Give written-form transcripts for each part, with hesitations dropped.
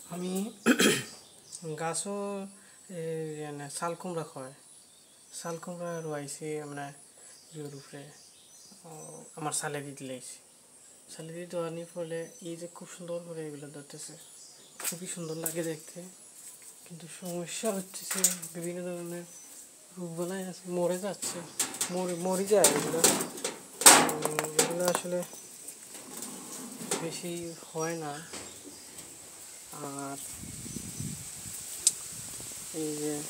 আমি গাছও চাল কুমড়া হয় চাল কুমড়া রোয়াইছি মানে ইয়ের উপরে আমার সালে দিয়ে দিলেছি সালে দিয়ে দেওয়ার ফলে এই যে খুব সুন্দর করে এগুলো ধরতেছে খুবই সুন্দর লাগে দেখতে কিন্তু সমস্যা হচ্ছে বিভিন্ন ধরনের রোগবালাই আছে মরে যাচ্ছে মরে যায় এগুলো এগুলো আসলে বেশি হয় না আর এই যে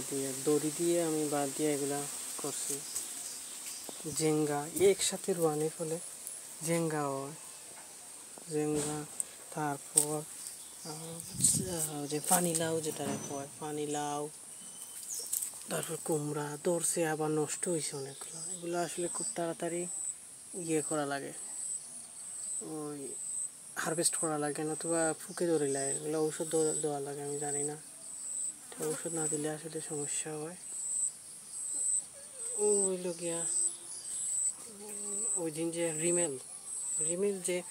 দিয়ে দড়ি দিয়ে আমি বাদ দিয়ে এগুলা করছি জেঙ্গা একসাথে রোয়ানোর ফলে জেঙ্গা হয় জেঙ্গা তারপর যে পানিলাউ যেটা হয় পানিলাউ তারপর কুমড়া ধরছে আবার নষ্ট হয়েছে অনেকগুলো এগুলো আসলে খুব তাড়াতাড়ি করা লাগে ওই হারভেস্ট করা লাগে নতুবা ফুকে ধরে লাগে এগুলো ঔষধ দেওয়া লাগে আমি জানি না ঔষধ না দিলে আসলে সমস্যা হয় ওই গিয়া ওই দিন যে রিমেল যে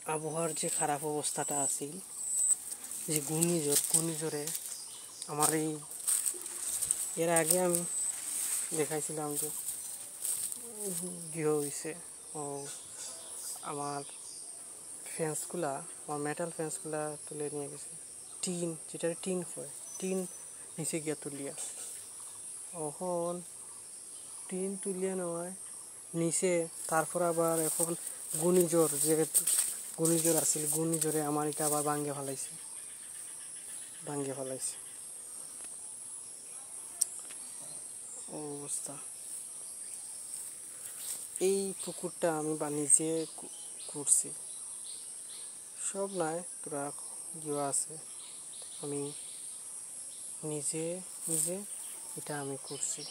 আবহাওয়ার যে খারাপ অবস্থাটা আছে যে ঘূর্ণিঝড়ে আমার এর আগে আমি দেখাইছিলাম যে হয়েছে ও আমার মেটাল ফেন্সগুলা তুলে নিয়ে গেছে যেটা টিন নিচে গিয়া তুলিয়া এখন টিন তুলিয়া নেওয়ায় নিচে তারপর আবার এখন ঘূর্ণিঝড় আসছিল ঘূর্ণিঝড়ে আমার এটা আবার ভাঙ্গে ফেলাইছে অবস্থা এই পুকুরটা আমি নিজে করছি সব নাই তোরা আছে আমি নিজে এটা আমি করছি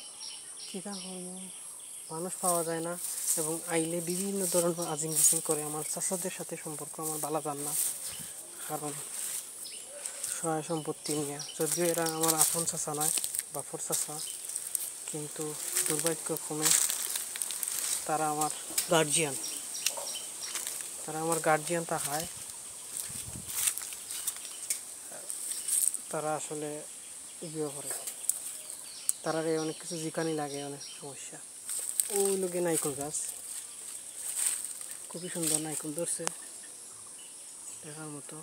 কী মানুষ পাওয়া যায় না এবং আইলে বিভিন্ন ধরনের আজিং করে আমার চাচাদের সাথে সম্পর্ক আমার ভালো যান না কারণ সহায় সম্পত্তি নিয়ে যদিও এরা আমার আপন চাচা নয় বাপর চাচা কিন্তু দুর্ভাগ্যক্রমে তারা আমার গার্জিয়ান তাহায় তারা আসলে করে তারা অনেক কিছু জিকানি লাগে অনেক সমস্যা ওই লোকে নাইকুল গাছ খুবই সুন্দর নাইকুল ধরছে দেখার মতো